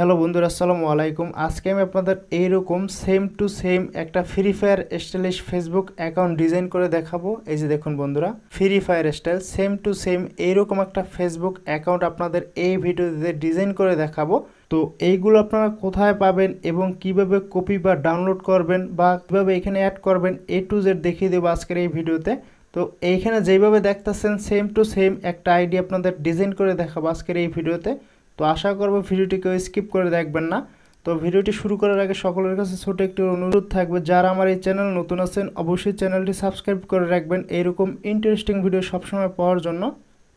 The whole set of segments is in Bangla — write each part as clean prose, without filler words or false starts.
হ্যালো বন্ধুরা, আসসালামু আলাইকুম। আজকে আমি আপনাদের এইরকম সেম টু সেম একটা free fire stylish Facebook account design করে দেখাবো। এই যে দেখুন বন্ধুরা, free fire style same to same এইরকম একটা ফেসবুক অ্যাকাউন্ট আপনাদের এই ভিডিওতে ডিজাইন করে দেখাবো। তো এইগুলো আপনারা কোথায় পাবেন এবং কিভাবে কপি বা ডাউনলোড করবেন বা কিভাবে এখানে অ্যাড করবেন A to Z দেখিয়ে দেবো আজকের এই ভিডিওতে। তো এইখানে যেভাবে দেখতেছেন সেম টু সেম একটা আইডি আপনাদের ডিজাইন করে দেখাবো আজকের এই ভিডিওতে। তো আশা করব ভিডিওটি কেউ স্কিপ করে দেখবেন না। তো ভিডিওটি শুরু করার আগে সকলের কাছে ছোট একটি অনুরোধ থাকবে, যারা আমার এই চ্যানেল নতুন আছেন অবশ্যই চ্যানেলটি সাবস্ক্রাইব করে রাখবেন এইরকম ইন্টারেস্টিং ভিডিও সবসময় পাওয়ার জন্য।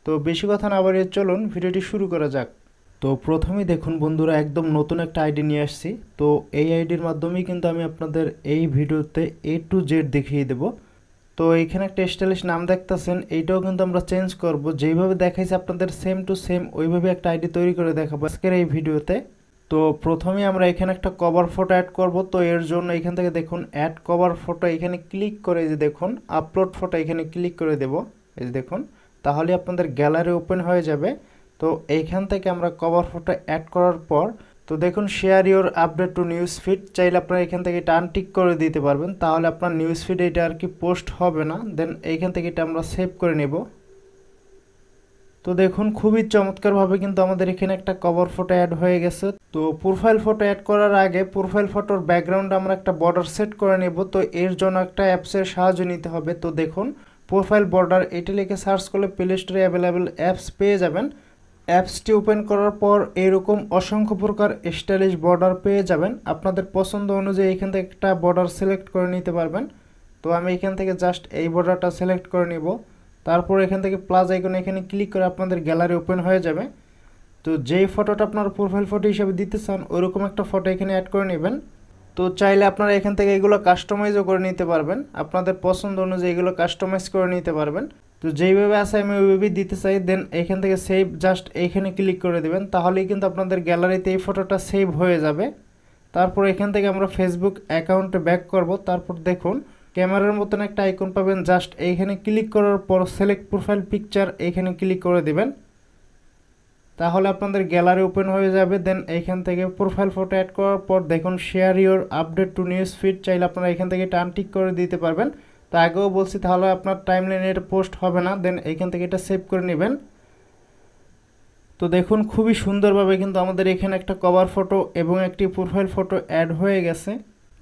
তো বেশি কথা না বাড়িয়ে চলুন ভিডিওটি শুরু করা যাক। তো প্রথমেই দেখুন বন্ধুরা, একদম নতুন একটা আইডি নিয়ে আসছি। তো এই আইডির মাধ্যমেই কিন্তু আমি আপনাদের এই ভিডিওতে A to Z দেখিয়ে দেবো। তো এইখানে একটা স্টাইলিশ নাম দেখতেছেন, এইটাও কিন্তু আমরা চেঞ্জ করব। যেইভাবে দেখাইছে আপনাদের সেম টু সেম ওইভাবে একটা আইডি তৈরি করে দেখাবো আজকের এই ভিডিওতে। তো প্রথমেই আমরা এখানে একটা কভার ফটো অ্যাড করব। তো এর জন্য এখান থেকে দেখুন অ্যাড কভার ফটো, এখানে ক্লিক করে যে দেখুন আপলোড ফটো এখানে ক্লিক করে দেব। এই যে দেখুন, তাহলে আপনাদের গ্যালারি ওপেন হয়ে যাবে। তো এইখান থেকে আমরা কভার ফটো অ্যাড করার পর তো দেখুন share your update to news feed, চাইলে আপনারা এখান থেকে এটা আনটিক করে দিতে পারবেন, তাহলে আপনার নিউজ ফিডে এটা আর কি পোস্ট হবে না। দেন এইখান থেকে এটা আমরা সেভ করে নেব। তো দেখুন খুবই চমৎকারভাবে কিন্তু আমাদের এখানে একটা কভার ফটো অ্যাড হয়ে গেছে। তো প্রোফাইল ফটো অ্যাড করার আগে প্রোফাইল ফটোর ব্যাকগ্রাউন্ডে আমরা একটা বর্ডার সেট করে নেব। তো এর জন্য একটা অ্যাপসের সাহায্য নিতে হবে। তো দেখুন প্রোফাইল বর্ডার এটা লিখে সার্চ করলে প্লে স্টোরে অ্যাভেলেবেল অ্যাপস পেয়ে যাবেন। অ্যাপসটি ওপেন করার পর এরকম অসংখ্য প্রকার স্টাইলিশ বর্ডার পেয়ে যাবেন। আপনাদের পছন্দ অনুযায়ী এখান থেকে একটা বর্ডার সিলেক্ট করে নিতে পারবেন। তো আমি এখান থেকে জাস্ট এই বর্ডারটা সিলেক্ট করে নিব। তারপর এখান থেকে প্লাস আইকনে এখানে ক্লিক করে আপনাদের গ্যালারি ওপেন হয়ে যাবে। তো যেই ফটোটা আপনার প্রোফাইল ফটো হিসেবে দিতে চান ওইরকম একটা ফটো এখানে অ্যাড করে নেবেন। তো চাইলে আপনারা এখান থেকে এগুলো কাস্টমাইজও করে নিতে পারবেন, আপনাদের পছন্দ অনুযায়ী এগুলো কাস্টমাইজ করে নিতে পারবেন। তো যেইভাবে আছে আমি ওইভাবেই দিতে চাই। দেন এখান থেকে সেভ জাস্ট এইখানে ক্লিক করে দেবেন, তাহলেই কিন্তু আপনাদের গ্যালারিতে এই ফটোটা সেভ হয়ে যাবে। তারপর এখান থেকে আমরা ফেসবুক অ্যাকাউন্টে ব্যাক করব। তারপর দেখুন ক্যামেরার মতন একটা আইকন পাবেন, জাস্ট এইখানে ক্লিক করার পর সিলেক্ট প্রোফাইল পিকচার এইখানে ক্লিক করে দেবেন, তাহলে আপনাদের গ্যালারি ওপেন হয়ে যাবে। দেন এইখান থেকে প্রোফাইল ফটো অ্যাড করার পর দেখুন share your update to news feed, চাইলে আপনারা এখান থেকে এটা আনটিক করে দিতে পারবেন। তো আগেও বলছি, তাহলে আপনার টাইমলাইনে এটা পোস্ট হবে না। দেন এইখান থেকে এটা সেভ করে নেবেন। তো দেখুন খুবই সুন্দরভাবে কিন্তু আমাদের এখানে একটা কভার ফটো এবং একটি প্রোফাইল ফটো অ্যাড হয়ে গেছে।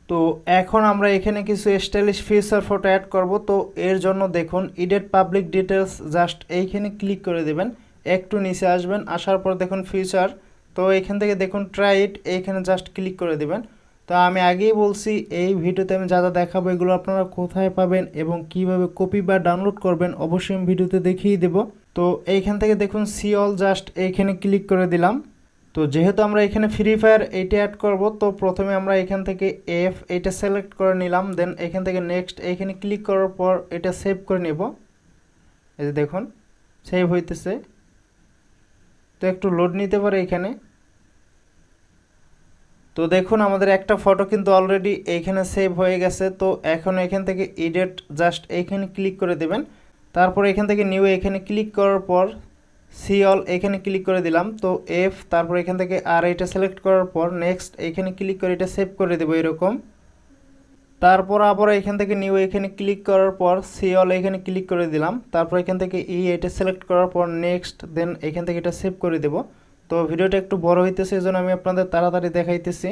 তো এখন আমরা এখানে কিছু স্টাইলিশ ফিচার ফটো অ্যাড করব। তো এর জন্য দেখুন এডিট পাবলিক ডিটেলস, জাস্ট এইখানে ক্লিক করে দেবেন। একটু নিচে আসবেন, আসার পর দেখুন ফিচার, তো এখান থেকে দেখুন ট্রাই ইট এইখানে জাস্ট ক্লিক করে দেবেন। তো আমি আগেই বলছি এই ভিডিওতে আমি যা যা দেখাবো এগুলো আপনারা কোথায় পাবেন এবং কিভাবে কপি বা ডাউনলোড করবেন অবশ্যই আমি ভিডিওতে দেখিয়ে দেব। তো এইখান থেকে দেখুন সি অল, জাস্ট এইখানে ক্লিক করে দিলাম। তো যেহেতু আমরা এখানে ফ্রি ফায়ার এইটা অ্যাড করব, তো প্রথমে আমরা এখান থেকে এইটা সিলেক্ট করে নিলাম। দেন এখান থেকে নেক্সট এইখানে ক্লিক করার পর এটা সেভ করে নেব। এই যে দেখুন সেভ হইতেছে, তো একটু লোড নিতে পারে এখানে। তো দেখুন আমাদের একটা ফটো কিন্তু অলরেডি এইখানে সেভ হয়ে গেছে। তো এখন এখান থেকে এডিট জাস্ট এইখানে ক্লিক করে দেবেন। তারপর এখান থেকে নিউ এখানে ক্লিক করার পর সি অল এখানে ক্লিক করে দিলাম। তো তারপর এখান থেকে আর এটা সিলেক্ট করার পর নেক্সট এখানে ক্লিক করে এটা সেভ করে দেবো এরকম। তারপর আবার এখান থেকে নিউ এখানে ক্লিক করার পর সি অল এখানে ক্লিক করে দিলাম। তারপর এখান থেকে এটা সিলেক্ট করার পর নেক্সট, দেন এখান থেকে এটা সেভ করে দেব। তো ভিডিওটা একটু বড় হইতেছে, এজন্য আমি আপনাদের তাড়াতাড়ি দেখাইতেছি।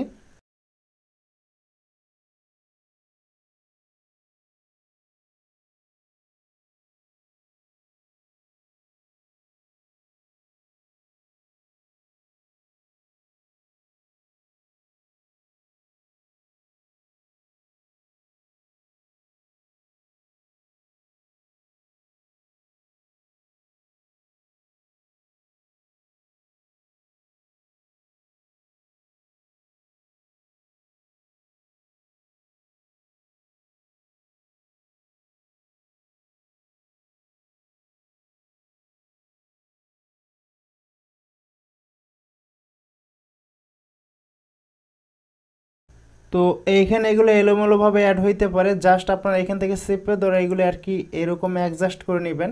তো এইখানে এগুলো এলোমেলোভাবে অ্যাড হইতে পারে, জাস্ট আপনারা এখান থেকে চেপে ধরে এগুলো আর কি এরকম অ্যাডজাস্ট করে নেবেন।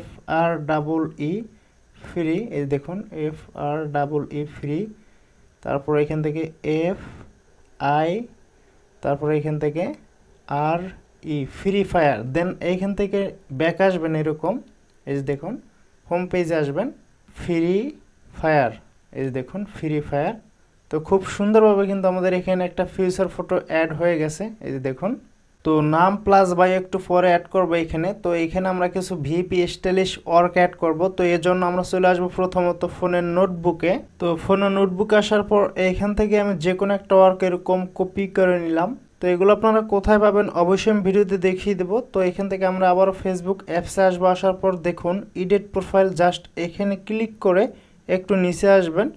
FREE ফ্রি, এই দেখুন FREE ফ্রি, তারপর এখান থেকে FI, তারপর এখান থেকে RE ফ্রি ফায়ার। দেন এইখান থেকে ব্যাক আসবেন এরকম, এই যে দেখুন হোম পেজে আসবেন, ফ্রি ফায়ার, এই যে দেখুন ফ্রি ফায়ার। তো খুব সুন্দরভাবে কিন্তু আমাদের এখানে একটা ফিউচার ফটো অ্যাড হয়ে গেছে, এই যে দেখুন। তো নাম প্লাস বায়ো একটু পরে অ্যাড করবো এখানে। তো এখানে আমরা কিছু ভিপি স্টাইলিশ ওয়ার্ক অ্যাড করব। তো এর জন্য আমরা চলে আসবো প্রথমত ফোনের নোটবুকে। তো ফোনের নোটবুকে আসার পর এইখান থেকে আমি যে কোনো একটা ওয়ার্ক এরকম কপি করে নিলাম। তো এগুলো আপনারা কোথায় পাবেন অবশ্যই আমি ভিডিওতে দেখিয়ে দেবো। তো এখান থেকে আমরা আবারও ফেসবুক অ্যাপসে আসবো। আসার পর দেখুন এডিট প্রোফাইল, জাস্ট এখানে ক্লিক করে একটু নিচে আসবেন।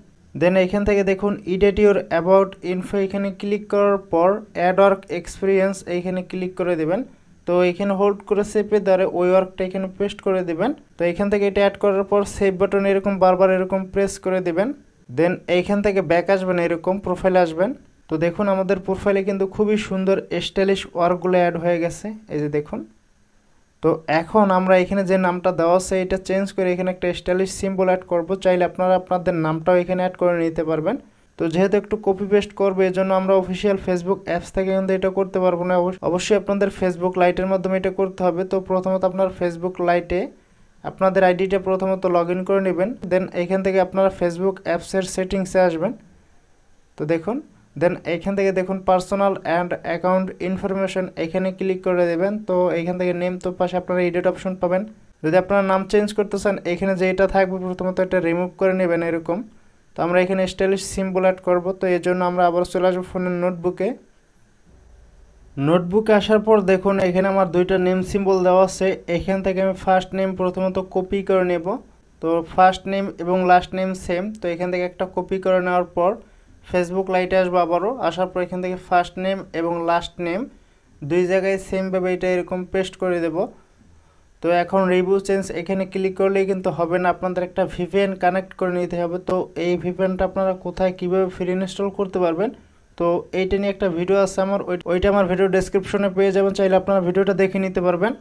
দেন এখান থেকে দেখুন এডিট ইউর অ্যাবাউট ইনফো, এখানে ক্লিক করার পর অ্যাড ওয়ার্ক এক্সপিরিয়েন্স এইখানে ক্লিক করে দেবেন। তো এখানে হোল্ড করে চেপে ধরে ওই ওয়ার্কটা এখানে পেস্ট করে দেবেন। তো এখান থেকে এটা অ্যাড করার পর সেভ বাটন এরকম বারবার এরকম প্রেস করে দেবেন। দেন এইখান থেকে ব্যাক আসবেন, এরকম প্রোফাইলে আসবেন। তো দেখুন আমাদের প্রোফাইলে কিন্তু খুবই সুন্দর স্টাইলিশ ওয়ার্কগুলো অ্যাড হয়ে গেছে, এই যে দেখুন। তো এখন আমরা এখানে যে নামটা দেওয়া আছে এটা চেঞ্জ করে এখানে একটা স্টাইলিশ সিম্বল অ্যাড করব। চাইলে আপনারা আপনাদের নামটাও এখানে অ্যাড করে নিতে পারবেন। তো যেহেতু একটু কপি পেস্ট করবে এজন্য আমরা অফিসিয়াল ফেসবুক অ্যাপস থেকে কিন্তু এটা করতে পারবো না, অবশ্যই আপনাদের ফেসবুক লাইটের মাধ্যমে এটা করতে হবে। তো প্রথমত আপনার ফেসবুক লাইটে আপনাদের আইডিটা প্রথমত লগ ইন করে নেবেন। দেন এখান থেকে আপনারা ফেসবুক অ্যাপসের সেটিংসে আসবেন। তো দেখুন, দেন এইখান থেকে দেখুন পার্সোনাল অ্যান্ড অ্যাকাউন্ট ইনফরমেশন, এখানে ক্লিক করে দেবেন। তো এইখান থেকে নেম, তো পাশে আপনারা এডিট অপশন পাবেন। যদি আপনারা নাম চেঞ্জ করতে চান এখানে যেটা থাকবে প্রথমত এটা রিমুভ করে নেবেন এরকম। তো আমরা এখানে স্টাইলিশ সিম্বল অ্যাড করব। তো এর জন্য আমরা আবার চলে আসবো ফোনের নোটবুকে। নোটবুকে আসার পর দেখুন এখানে আমার দুইটা নেম সিম্বল দেওয়া আছে। এখান থেকে আমি ফার্স্ট নেম প্রথমত কপি করে নেব। তো ফার্স্ট নেম এবং লাস্ট নেম সেম, তো এখান থেকে একটা কপি করে নেওয়ার পর ফেসবুক লাইটে আসবো আবারও। আসার পর এখান থেকে ফার্স্ট নেম এবং লাস্ট নেম দুই জায়গায় সেমভাবে এটা এরকম পেস্ট করে দেব। তো এখন রিভিউ চেঞ্জ এখানে ক্লিক করলেই কিন্তু হবে না, আপনাদের একটা ভিপিএন কানেক্ট করে নিতে হবে। তো এই ভিপিএনটা আপনারা কোথায় কীভাবে ফ্রি ইনস্টল করতে পারবেন, তো এইটা নিয়ে একটা ভিডিও আছে আমার, ওইটা আমার ভিডিও ডেসক্রিপশনে পেয়ে যাবেন, চাইলে আপনারা ভিডিওটা দেখে নিতে পারবেন।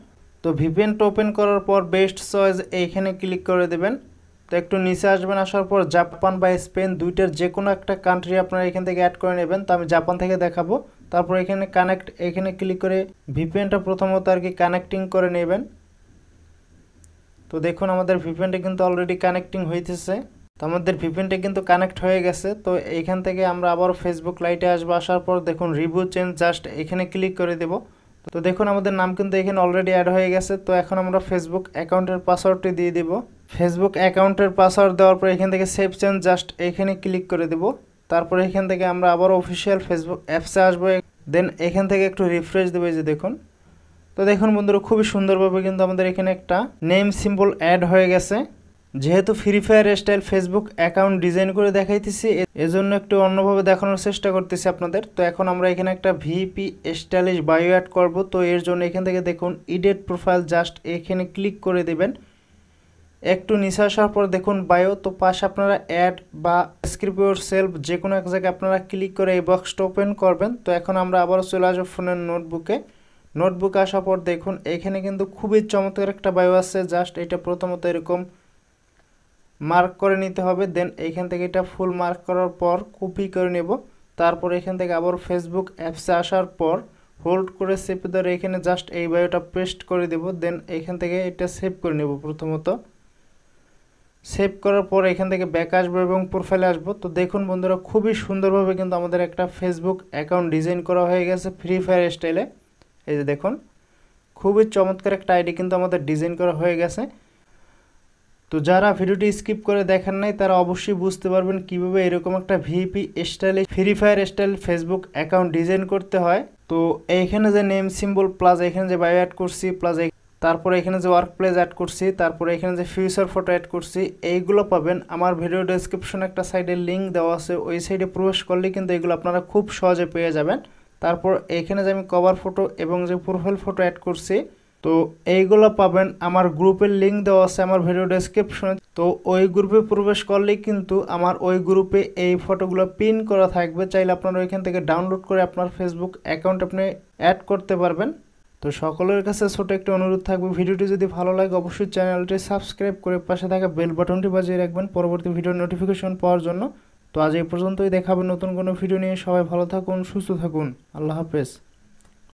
তো ভিপিএনটা ওপেন করার পর বেস্ট চয়েস এইখানে ক্লিক করে দেবেন। তো একটু নিচে আসবেন, আসার পর জাপান বা স্পেন দুইটার যে কোনো একটা কান্ট্রি আপনারা এখান থেকে অ্যাড করে নেবেন। তো আমি জাপান থেকে দেখাবো। তারপর এখানে কানেক্ট, এখানে ক্লিক করে ভিপিএনটা প্রথমত আর কি কানেক্টিং করে নেবেন। তো দেখুন আমাদের ভিপিএনটা কিন্তু অলরেডি কানেক্টিং হইতেছে। তো আমাদের ভিপিএনটা কিন্তু কানেক্ট হয়ে গেছে। তো এইখান থেকে আমরা আবার ফেসবুক লাইটে আসবো। আসার পর দেখুন রিভিউ চেঞ্জ, জাস্ট এখানে ক্লিক করে দেব। তো দেখুন আমাদের নাম কিন্তু এখানে অলরেডি অ্যাড হয়ে গেছে। তো এখন আমরা ফেসবুক অ্যাকাউন্টের পাসওয়ার্ডটি দিয়ে দেব। ফেসবুক অ্যাকাউন্টের পাসওয়ার্ড দেওয়ার পর এখান থেকে সেভ চেঞ্জ, জাস্ট এখানে ক্লিক করে দেব। তারপর এখান থেকে আমরা আবার অফিসিয়াল ফেসবুক অ্যাপসে আসবো। দেন এখান থেকে একটু রিফ্রেশ দেবো, যে দেখুন। তো দেখুন বন্ধুরা খুবই সুন্দরভাবে কিন্তু আমাদের এখানে একটা নেম সিম্বল অ্যাড হয়ে গেছে। যেহেতু free fire style Facebook account design করে দেখাইতেছি এজন্য একটু অন্যভাবে দেখানোর চেষ্টা করতেছি আপনাদের। তো এখন আমরা এখানে একটা ভিপি স্টাইলিশ বায়ো অ্যাড করব। তো এর জন্য এখান থেকে দেখুন এডিট প্রোফাইল, জাস্ট এখানে ক্লিক করে দেবেন। একটু নিচে আসার পর দেখুন বায়ো, তো পাশে আপনারা অ্যাড বা স্ক্রিপ্ট ইউর সেলফ যে কোনো এক জায়গায় আপনারা ক্লিক করে এই বক্সটা ওপেন করবেন। তো এখন আমরা আবারও চলে আসবো ফোনের নোটবুকে। নোটবুকে আসার পর দেখুন এখানে কিন্তু খুবই চমৎকার একটা বায়ো আছে, জাস্ট এটা প্রথমত এরকম মার্ক করে নিতে হবে। দেন এইখান থেকে এটা ফুল মার্ক করার পর কপি করে নেব। তারপর এখান থেকে আবার ফেসবুক অ্যাপসে আসার পর হোল্ড করে চেপে ধরে এখানে জাস্ট এই বায়োটা পেস্ট করে দেব। দেন এখান থেকে এটা সেভ করে নেব। প্রথমত সেভ করার পর এখান থেকে ব্যাক আসবো এবং প্রোফাইলে আসবো। তো দেখুন বন্ধুরা খুবই সুন্দরভাবে কিন্তু আমাদের একটা ফেসবুক অ্যাকাউন্ট ডিজাইন করা হয়ে গেছে ফ্রি ফায়ার স্টাইলে। এই যে দেখুন খুবই চমৎকার একটা আইডি কিন্তু আমাদের ডিজাইন করা হয়ে গেছে। তো যারা ভিডিওটি স্কিপ করে দেখেন নাই তারা অবশ্যই বুঝতে পারবেন কিভাবে এরকম একটা ভিপি স্টাইলে free fire style Facebook account design করতে হয়। তো এইখানে যে নেম সিম্বল প্লাস এখানে যে বায়ো অ্যাড করছি প্লাস তারপরে এখানে যে ওয়ার্ক প্লেস অ্যাড করছি, তারপরে এখানে যে ফিউচার ফটো অ্যাড করছি, এইগুলো পাবেন আমার ভিডিও ডেসক্রিপশনে একটা সাইডে লিঙ্ক দেওয়া আছে, ওই সাইডে প্রবেশ করলে কিন্তু এগুলো আপনারা খুব সহজে পেয়ে যাবেন। তারপর এখানে যে আমি কভার ফটো এবং যে প্রোফাইল ফটো অ্যাড করছি, তো এইগুলো পাবেন আমার গ্রুপের লিঙ্ক দেওয়া আছে আমার ভিডিও ডেসক্রিপশনে। তো ওই গ্রুপে প্রবেশ করলেই কিন্তু আমার ওই গ্রুপে এই ফটোগুলো পিন করা থাকবে, চাইলে আপনারা ওইখান থেকে ডাউনলোড করে আপনার ফেসবুক অ্যাকাউন্ট আপনি অ্যাড করতে পারবেন। তো সকলের কাছে ছোট একটা অনুরোধ থাকবে, ভিডিওটি যদি ভালো লাগে অবশ্যই চ্যানেলটি সাবস্ক্রাইব করে পাশে থাকা বেল বাটনটি বাজিয়ে রাখবেন পরবর্তী ভিডিওর নোটিফিকেশন পাওয়ার জন্য। তো আজ এই পর্যন্তই, দেখাবে নতুন কোনো ভিডিও নিয়ে। সবাই ভালো থাকুন, সুস্থ থাকুন, আল্লাহ হাফেজ।